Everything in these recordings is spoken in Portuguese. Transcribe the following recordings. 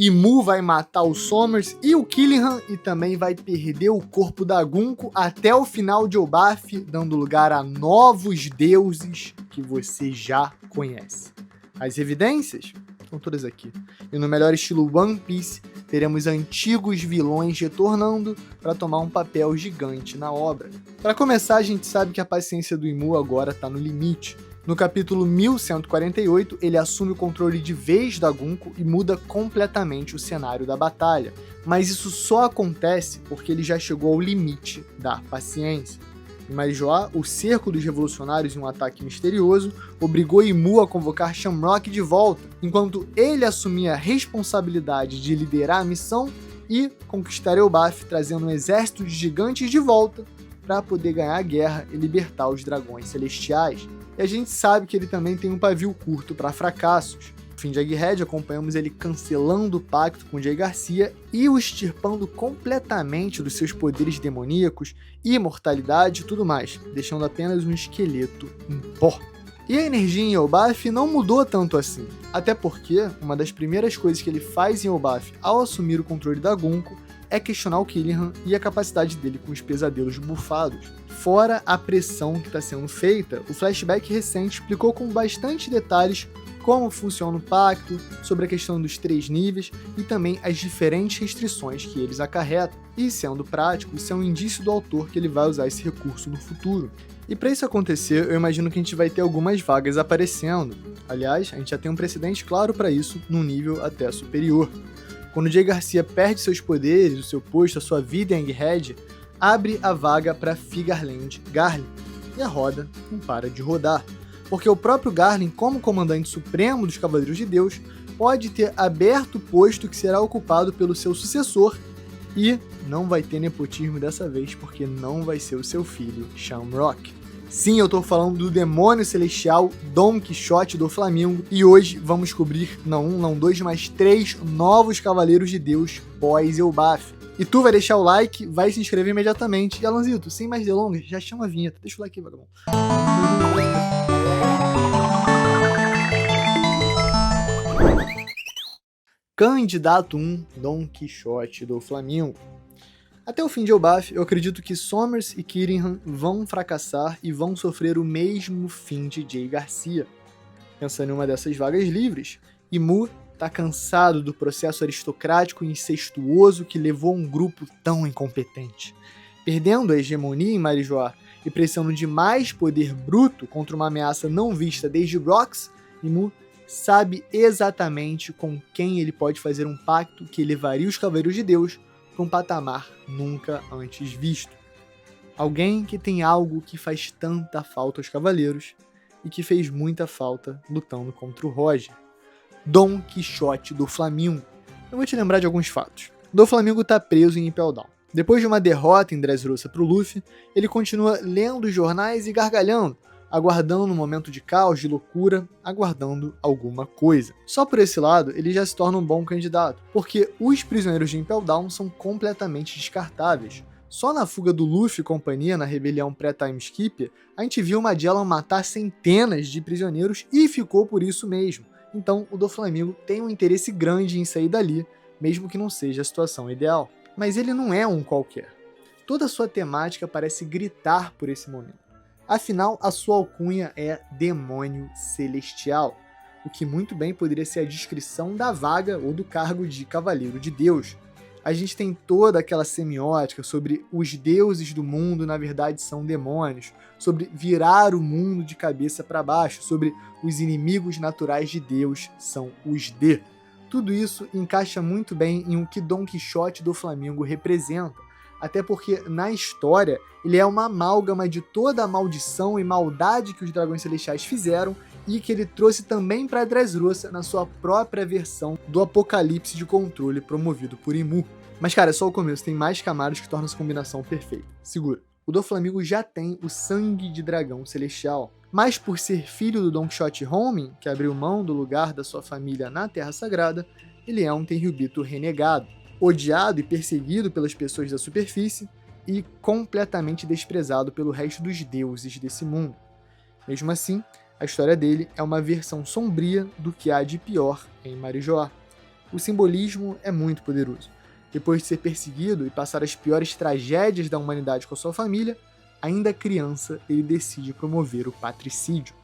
Imu vai matar o Somers e o Killingham e também vai perder o corpo da Gunko até o final de Elbaf, dando lugar a novos deuses que você já conhece. As evidências estão todas aqui. E no melhor estilo One Piece, teremos antigos vilões retornando para tomar um papel gigante na obra. Para começar, a gente sabe que a paciência do Imu agora está no limite. No capítulo 1148, ele assume o controle de vez da Gunko e muda completamente o cenário da batalha. Mas isso só acontece porque ele já chegou ao limite da paciência. Em Marijoá, o cerco dos revolucionários em um ataque misterioso obrigou Imu a convocar Shamrock de volta, enquanto ele assumia a responsabilidade de liderar a missão e conquistar Elbaf, trazendo um exército de gigantes de volta para poder ganhar a guerra e libertar os dragões celestiais. E a gente sabe que ele também tem um pavio curto para fracassos. No fim de Egghead, acompanhamos ele cancelando o pacto com Jay Garcia e o extirpando completamente dos seus poderes demoníacos, imortalidade e tudo mais, deixando apenas um esqueleto em pó. E a energia em Elbaf não mudou tanto assim, até porque uma das primeiras coisas que ele faz em Elbaf ao assumir o controle da Gunko é questionar o Killingham e a capacidade dele com os pesadelos bufados. Fora a pressão que está sendo feita, o flashback recente explicou com bastante detalhes como funciona o pacto, sobre a questão dos 3 níveis e também as diferentes restrições que eles acarretam. E sendo prático, isso é um indício do autor que ele vai usar esse recurso no futuro. E para isso acontecer, eu imagino que a gente vai ter algumas vagas aparecendo. Aliás, a gente já tem um precedente claro para isso, num nível até superior. Quando Jay Garcia perde seus poderes, o seu posto, a sua vida em Egghead, abre a vaga para Figarland Garlin, e a roda não para de rodar, porque o próprio Garlin, como comandante supremo dos Cavaleiros de Deus, pode ter aberto o posto que será ocupado pelo seu sucessor, e não vai ter nepotismo dessa vez, porque não vai ser o seu filho, Shamrock. Sim, eu tô falando do demônio celestial Don Quixote do Flamengo, e hoje vamos cobrir não um, não dois, mas 3 novos Cavaleiros de Deus pós-Elbaf. E tu vai deixar o like, vai se inscrever imediatamente. E Alanzito, sem mais delongas, já chama a vinheta. Deixa o like aí, vagabundo. Candidato 1, Don Quixote do Flamengo. Até o fim de Elbaf, eu acredito que Somers e Killingham vão fracassar e vão sofrer o mesmo fim de Jay Garcia. Pensando em uma dessas vagas livres, Imu tá cansado do processo aristocrático e incestuoso que levou um grupo tão incompetente. Perdendo a hegemonia em Marijoá e precisando de mais poder bruto contra uma ameaça não vista desde Rocks, Imu sabe exatamente com quem ele pode fazer um pacto que levaria os Cavaleiros de Deus para um patamar nunca antes visto. Alguém que tem algo que faz tanta falta aos Cavaleiros e que fez muita falta lutando contra o Roger. Don Quixote do Flamengo. Eu vou te lembrar de alguns fatos. Do Flamengo está preso em Impel Down. Depois de uma derrota em Dressrosa para o Luffy, ele continua lendo os jornais e gargalhando, aguardando um momento de caos, de loucura, aguardando alguma coisa. Só por esse lado, ele já se torna um bom candidato, porque os prisioneiros de Impel Down são completamente descartáveis. Só na fuga do Luffy e companhia na rebelião pré-time skip, a gente viu Magellan matar centenas de prisioneiros e ficou por isso mesmo. Então o Doflamingo tem um interesse grande em sair dali, mesmo que não seja a situação ideal. Mas ele não é um qualquer. Toda a sua temática parece gritar por esse momento. Afinal, a sua alcunha é Demônio Celestial, o que muito bem poderia ser a descrição da vaga ou do cargo de Cavaleiro de Deus. A gente tem toda aquela semiótica sobre os deuses do mundo na verdade são demônios, sobre virar o mundo de cabeça para baixo, sobre os inimigos naturais de Deus são os D. Tudo isso encaixa muito bem em o que Don Quixote do Flamengo representa, até porque na história ele é uma amálgama de toda a maldição e maldade que os dragões celestiais fizeram e que ele trouxe também para Dressrosa na sua própria versão do apocalipse de controle promovido por Imu. Mas cara, é só o começo, tem mais camadas que tornam essa combinação perfeita. Segura. O Doflamingo já tem o sangue de dragão celestial, mas por ser filho do Don Quixote Homem, que abriu mão do lugar da sua família na Terra Sagrada, ele é um Tenryubito renegado, odiado e perseguido pelas pessoas da superfície e completamente desprezado pelo resto dos deuses desse mundo. Mesmo assim, a história dele é uma versão sombria do que há de pior em Marijoá. O simbolismo é muito poderoso. Depois de ser perseguido e passar as piores tragédias da humanidade com a sua família, ainda criança, ele decide promover o patricídio.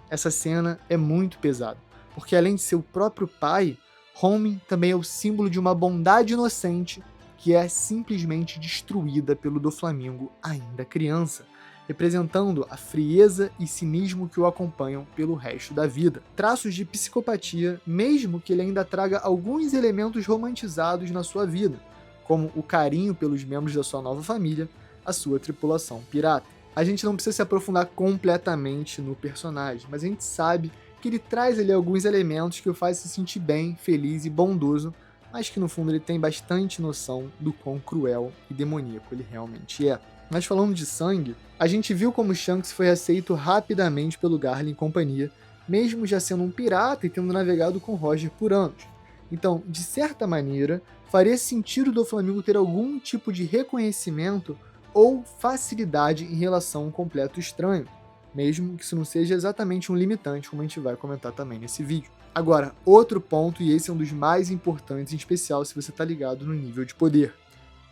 Essa cena é muito pesada, porque além de ser o próprio pai, Homem também é o símbolo de uma bondade inocente que é simplesmente destruída pelo Doflamingo ainda criança, representando a frieza e cinismo que o acompanham pelo resto da vida. Traços de psicopatia, mesmo que ele ainda traga alguns elementos romantizados na sua vida, como o carinho pelos membros da sua nova família, a sua tripulação pirata. A gente não precisa se aprofundar completamente no personagem, mas a gente sabe que ele traz ali alguns elementos que o faz se sentir bem, feliz e bondoso, mas que no fundo ele tem bastante noção do quão cruel e demoníaco ele realmente é. Mas falando de sangue, a gente viu como Shanks foi aceito rapidamente pelo Garly e companhia, mesmo já sendo um pirata e tendo navegado com Roger por anos. Então, de certa maneira, faria sentido do Doflamingo ter algum tipo de reconhecimento ou facilidade em relação a um completo estranho, mesmo que isso não seja exatamente um limitante, como a gente vai comentar também nesse vídeo. Agora, outro ponto, e esse é um dos mais importantes, em especial se você está ligado no nível de poder: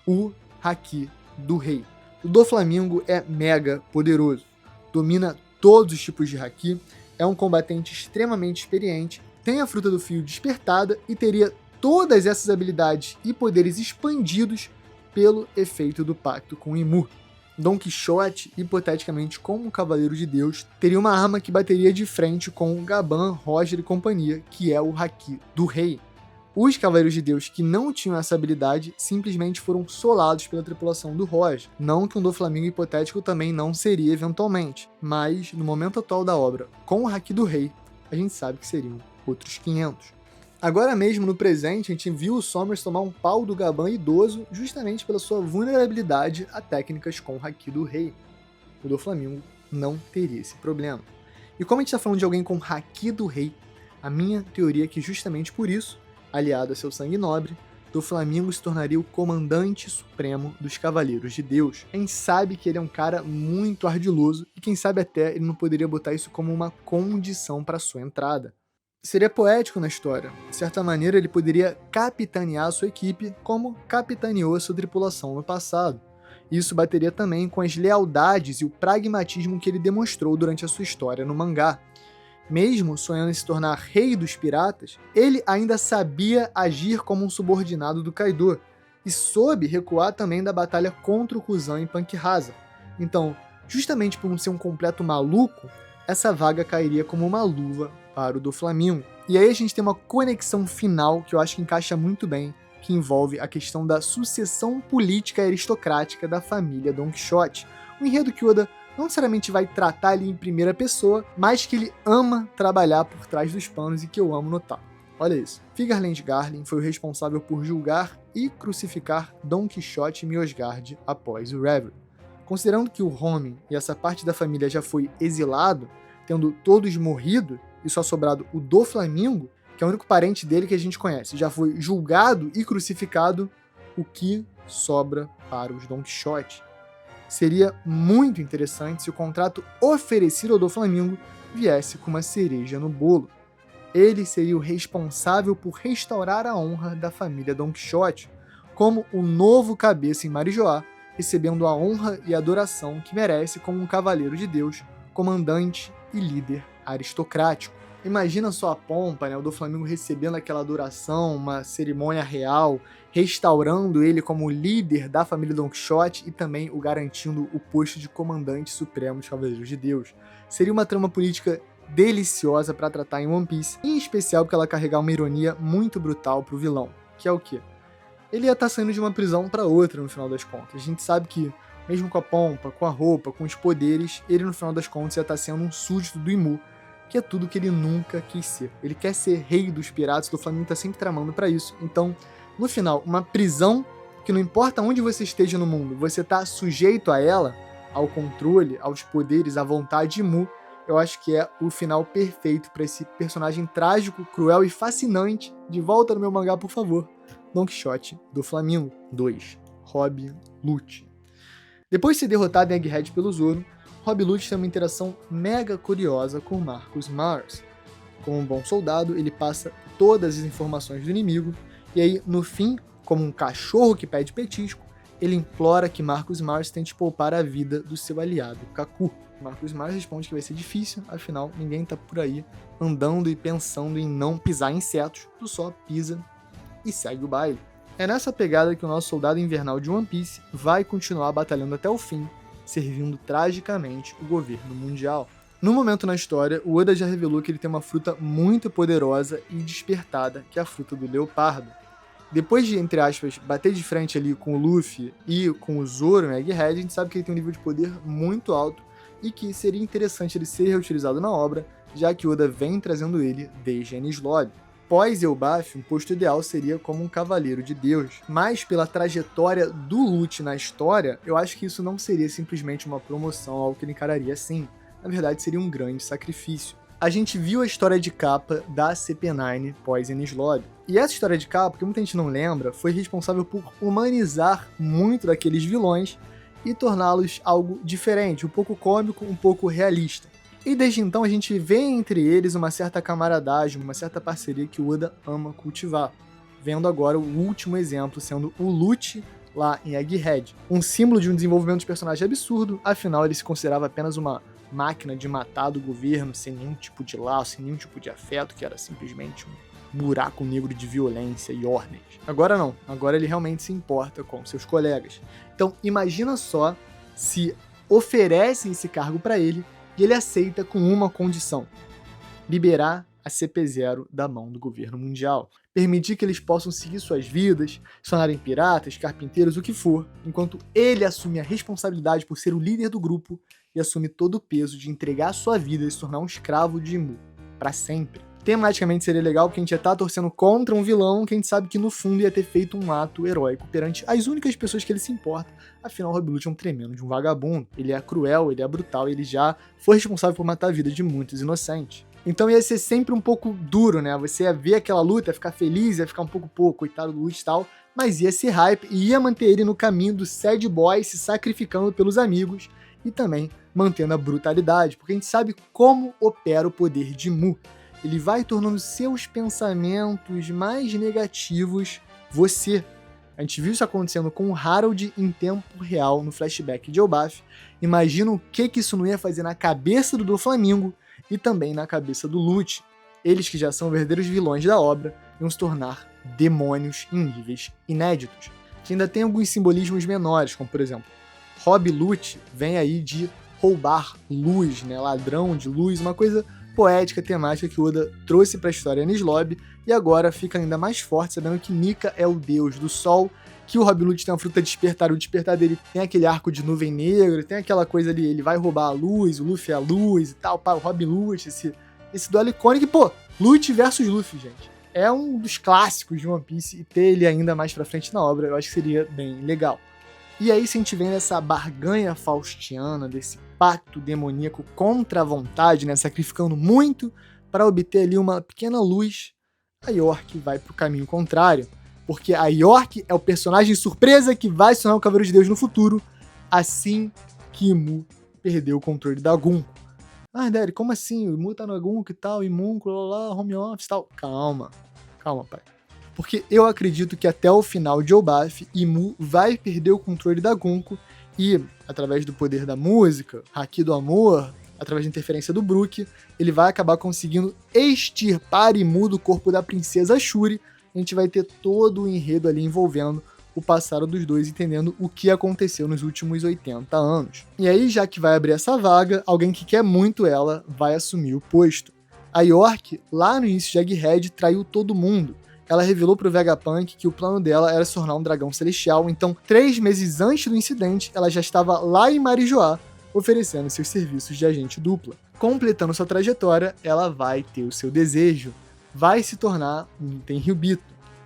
o Haki do Rei. O Doflamingo é mega poderoso, domina todos os tipos de Haki, é um combatente extremamente experiente, tem a Fruta do Fio despertada e teria todas essas habilidades e poderes expandidos pelo efeito do pacto com Ymur. Don Quixote, hipoteticamente como um Cavaleiro de Deus, teria uma arma que bateria de frente com Gaban, Roger e companhia, que é o Haki do Rei. Os Cavaleiros de Deus que não tinham essa habilidade simplesmente foram solados pela tripulação do Roger. Não que um Doflamingo hipotético também não seria eventualmente, mas no momento atual da obra, com o Haki do Rei, a gente sabe que seriam outros 500. Agora mesmo, no presente, a gente viu o Sommers tomar um pau do Gaban idoso justamente pela sua vulnerabilidade a técnicas com o Haki do Rei. O Doflamingo não teria esse problema. E como a gente está falando de alguém com Haki do Rei, a minha teoria é que justamente por isso, aliado a seu sangue nobre, Doflamingo se tornaria o comandante supremo dos Cavaleiros de Deus. A gente sabe que ele é um cara muito ardiloso e quem sabe até ele não poderia botar isso como uma condição para sua entrada. Seria poético na história. De certa maneira, ele poderia capitanear a sua equipe como capitaneou a sua tripulação no passado. Isso bateria também com as lealdades e o pragmatismo que ele demonstrou durante a sua história no mangá. Mesmo sonhando em se tornar rei dos piratas, ele ainda sabia agir como um subordinado do Kaido e soube recuar também da batalha contra o Kuzan em Punk Hazard. Então, justamente por não ser um completo maluco, essa vaga cairia como uma luva para o Doflamingo. E aí a gente tem uma conexão final que eu acho que encaixa muito bem, que envolve a questão da sucessão política aristocrática da família Don Quixote. Um enredo que Oda não necessariamente vai tratar ali em primeira pessoa, mas que ele ama trabalhar por trás dos panos e que eu amo notar. Olha isso. Figarland Garlin foi o responsável por julgar e crucificar Don Quixote e Miosgard após o Reverie. Considerando que o Homem e essa parte da família já foi exilado, tendo todos morrido, e só sobrado o Doflamingo, que é o único parente dele que a gente conhece, já foi julgado e crucificado, o que sobra para os Don Quixote? Seria muito interessante se o contrato oferecido ao Doflamingo viesse com uma cereja no bolo. Ele seria o responsável por restaurar a honra da família Don Quixote, como o novo cabeça em Marijoá, recebendo a honra e adoração que merece como um cavaleiro de Deus, comandante e líder aristocrático. Imagina só a pompa, né? O Doflamingo recebendo aquela adoração, uma cerimônia real, restaurando ele como líder da família Don Quixote e também o garantindo o posto de comandante supremo dos Cavaleiros de Deus. Seria uma trama política deliciosa para tratar em One Piece, em especial porque ela carregar uma ironia muito brutal pro vilão, que é o quê? Ele ia estar saindo de uma prisão para outra no final das contas. A gente sabe que, mesmo com a pompa, com a roupa, com os poderes, ele no final das contas ia estar sendo um súdito do Ymur, que é tudo que ele nunca quis ser. Ele quer ser rei dos piratas, o Doflamingo tá sempre tramando para isso. Então, no final, uma prisão que não importa onde você esteja no mundo, você tá sujeito a ela, ao controle, aos poderes, à vontade de Ymur, eu acho que é o final perfeito para esse personagem trágico, cruel e fascinante. De volta no meu mangá, por favor. Don Quixote Doflamingo 2. Rob Lute. Depois de ser derrotado em Egghead pelo Zoro, Rob Lute tem uma interação mega curiosa com Marcus Mars. Como um bom soldado, ele passa todas as informações do inimigo E aí, no fim, como um cachorro que pede petisco, ele implora que Marcus Mars tente poupar a vida do seu aliado, Kaku. Marcus Mars responde que vai ser difícil, afinal, ninguém tá por aí andando e pensando em não pisar em insetos, tu só pisa e segue o baile. É nessa pegada que o nosso soldado invernal de One Piece vai continuar batalhando até o fim, servindo tragicamente o governo mundial. No momento na história, o Oda já revelou que ele tem uma fruta muito poderosa e despertada, que é a fruta do leopardo. Depois de, entre aspas, bater de frente ali com o Luffy e com o Zoro no Egghead, a gente sabe que ele tem um nível de poder muito alto e que seria interessante ele ser reutilizado na obra, já que Oda vem trazendo ele desde Enies Lobby. Pós-Elbaf, um posto ideal seria como um cavaleiro de Deus, mas pela trajetória do Lute na história, eu acho que isso não seria simplesmente uma promoção ao que ele encararia assim. Na verdade, seria um grande sacrifício. A gente viu a história de capa da CP9 pós-Enies Lobby. E essa história de capa, que muita gente não lembra, foi responsável por humanizar muito daqueles vilões e torná-los algo diferente, um pouco cômico, um pouco realista. E desde então a gente vê entre eles uma certa camaradagem, uma certa parceria que o Oda ama cultivar. Vendo agora o último exemplo sendo o Lute lá em Egghead. Um símbolo de um desenvolvimento de personagem absurdo, afinal ele se considerava apenas uma máquina de matar do governo, sem nenhum tipo de laço, sem nenhum tipo de afeto, que era simplesmente um buraco negro de violência e ordens. Agora não, agora ele realmente se importa com seus colegas. Então imagina só se oferecem esse cargo para ele e ele aceita com uma condição: liberar a CP0 da mão do governo mundial. Permitir que eles possam seguir suas vidas, se tornarem piratas, carpinteiros, o que for, enquanto ele assume a responsabilidade por ser o líder do grupo e assume todo o peso de entregar a sua vida e se tornar um escravo de Imu, para sempre. Tematicamente seria legal porque a gente ia estar torcendo contra um vilão que a gente sabe que no fundo ia ter feito um ato heróico perante as únicas pessoas que ele se importa. Afinal, o Rob Lute é um tremendo de um vagabundo. Ele é cruel, ele é brutal, ele já foi responsável por matar a vida de muitos inocentes. Então ia ser sempre um pouco duro, né? Você ia ver aquela luta, ia ficar feliz, ia ficar um pouco, pô, coitado do Lute e tal, mas ia ser hype e ia manter ele no caminho do sad boy, se sacrificando pelos amigos e também mantendo a brutalidade, porque a gente sabe como opera o poder de Mu. Ele vai tornando seus pensamentos mais negativos você. A gente viu isso acontecendo com o Harold em tempo real no flashback de Elbaf. Imagina o que isso não ia fazer na cabeça do Doflamingo e também na cabeça do Lute. Eles que já são verdadeiros vilões da obra iam se tornar demônios em níveis inéditos. Que ainda tem alguns simbolismos menores, como por exemplo, Rob Lute vem aí de roubar luz, né? Ladrão de luz, uma coisa poética, temática que Oda trouxe para a história Enies Lobby, e agora fica ainda mais forte sabendo que Nika é o deus do sol, que o Rob Lute tem a fruta despertar, o despertar dele tem aquele arco de nuvem negra, tem aquela coisa ali, ele vai roubar a luz, o Luffy é a luz e tal, pá, o Rob Lute, esse duelo icônico, e pô, Lute versus Luffy, gente. É um dos clássicos de One Piece, e ter ele ainda mais pra frente na obra, eu acho que seria bem legal. E aí, se a gente vê nessa barganha faustiana, desse pacto demoníaco contra a vontade, né, sacrificando muito para obter ali uma pequena luz, a York vai pro caminho contrário, porque a York é o personagem surpresa que vai se tornar o Cavaleiro de Deus no futuro, assim que Imu perdeu o controle da Gunko. Ah, Derek, como assim? O Imu tá na Gunko e tal, Imunco, lá, home office e tal. Calma, pai. Porque eu acredito que até o final de Elbaf, Imu vai perder o controle da Gunko e, através do poder da música, Haki do Amor, através da interferência do Brook, ele vai acabar conseguindo extirpar Imu do corpo da princesa Shuri. A gente vai ter todo o enredo ali envolvendo o passado dos dois, entendendo o que aconteceu nos últimos 80 anos. E aí, já que vai abrir essa vaga, alguém que quer muito ela vai assumir o posto. A York, lá no início de Egghead, traiu todo mundo. Ela revelou pro Vegapunk que o plano dela era se tornar um dragão celestial, então 3 meses antes do incidente, ela já estava lá em Marijoá, oferecendo seus serviços de agente dupla. Completando sua trajetória, ela vai ter o seu desejo, vai se tornar um Tenryubito,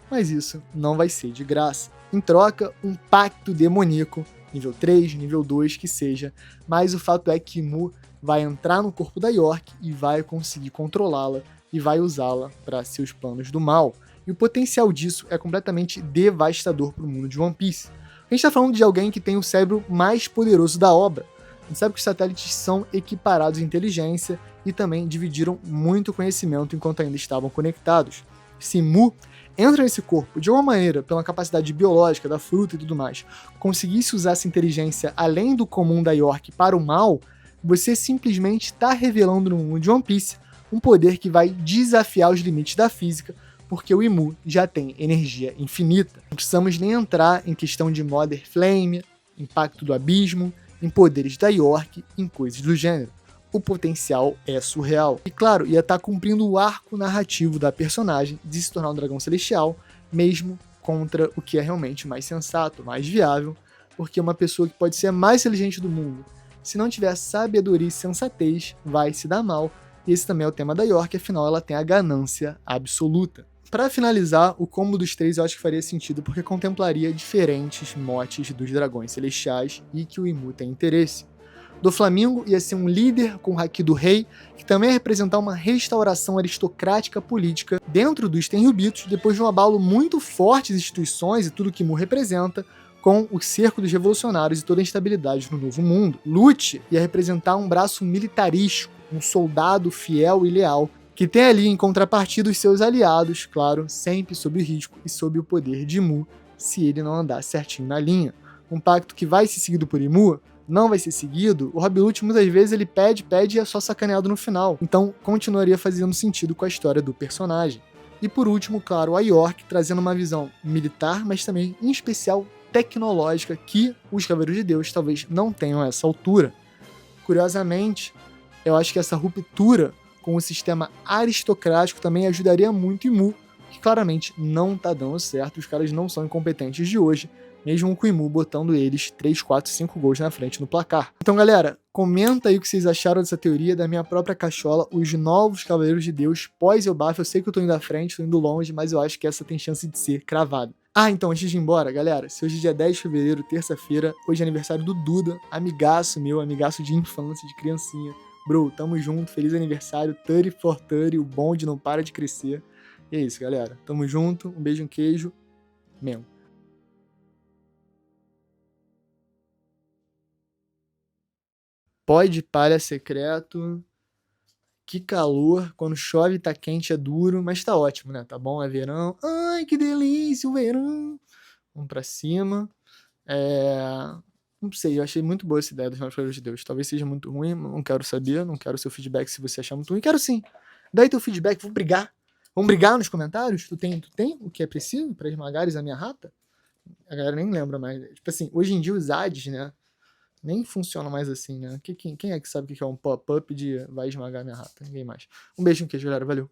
mas isso não vai ser de graça. Em troca, um pacto demoníaco, nível 3, nível 2, que seja, mas o fato é que Mu vai entrar no corpo da York e vai conseguir controlá-la e vai usá-la para seus planos do mal. E o potencial disso é completamente devastador para o mundo de One Piece. A gente está falando de alguém que tem o cérebro mais poderoso da obra. A gente sabe que os satélites são equiparados em inteligência e também dividiram muito conhecimento enquanto ainda estavam conectados. Se Mu entra nesse corpo, de alguma maneira, pela capacidade biológica da fruta e tudo mais, conseguisse usar essa inteligência além do comum da York para o mal, você simplesmente está revelando no mundo de One Piece um poder que vai desafiar os limites da física, porque o Imu já tem energia infinita. Não precisamos nem entrar em questão de Mother Flame, impacto do abismo, em poderes da York, em coisas do gênero. O potencial é surreal. E claro, ia estar cumprindo o arco narrativo da personagem de se tornar um dragão celestial, mesmo contra o que é realmente mais sensato, mais viável, porque uma pessoa que pode ser a mais inteligente do mundo, se não tiver sabedoria e sensatez, vai se dar mal. E esse também é o tema da York, afinal ela tem a ganância absoluta. Para finalizar, o combo dos três eu acho que faria sentido porque contemplaria diferentes motes dos dragões celestiais e que o Imu tem interesse. Doflamingo ia ser um líder com o haki do rei, que também ia representar uma restauração aristocrática política dentro dos Tenryubitos, depois de um abalo muito forte das instituições e tudo que Imu representa, com o cerco dos revolucionários e toda a instabilidade no Novo Mundo. Lute ia representar um braço militarístico, um soldado fiel e leal, que tem ali em contrapartida os seus aliados, claro, sempre sob o risco e sob o poder de Imu, se ele não andar certinho na linha. Um pacto que vai ser seguido por Imu não vai ser seguido, o Rob Lute muitas vezes ele pede e é só sacaneado no final. Então continuaria fazendo sentido com a história do personagem. E por último, claro, a York trazendo uma visão militar, mas também, em especial, tecnológica, que os Cavaleiros de Deus talvez não tenham a essa altura. Curiosamente, eu acho que essa ruptura com o sistema aristocrático também ajudaria muito Imu, que claramente não tá dando certo, os caras não são incompetentes de hoje, mesmo com o Imu botando eles 3, 4, 5 gols na frente no placar. Então, galera, comenta aí o que vocês acharam dessa teoria da minha própria cachola, os novos Cavaleiros de Deus pós-Elbaf. Eu sei que eu tô indo à frente, tô indo longe, mas eu acho que essa tem chance de ser cravada. Ah, então, antes de ir embora, galera, se hoje é dia 10 de fevereiro, terça-feira, hoje é aniversário do Duda, amigaço meu, amigaço de infância, de criancinha. Bro, tamo junto, feliz aniversário, 30 for 30, o bonde não para de crescer. E é isso, galera. Tamo junto, um beijo, um queijo, mesmo. Pó de palha secreto, que calor, quando chove tá quente, é duro, mas tá ótimo, né? Tá bom, é verão. Ai, que delícia, o verão. Vamos pra cima. Não sei, eu achei muito boa essa ideia dos Novos Cavaleiros de Deus. Talvez seja muito ruim, não quero saber, não quero seu feedback se você achar muito ruim. Quero sim. Daí teu feedback, vamos brigar. Vamos brigar nos comentários? Tu tem o que é preciso pra esmagares a minha rata? A galera nem lembra mais. Tipo assim, hoje em dia os ads, né? Nem funciona mais assim, né? Quem é que sabe o que é um pop-up de vai esmagar minha rata? Ninguém mais. Um beijo, um queijo, galera. Valeu.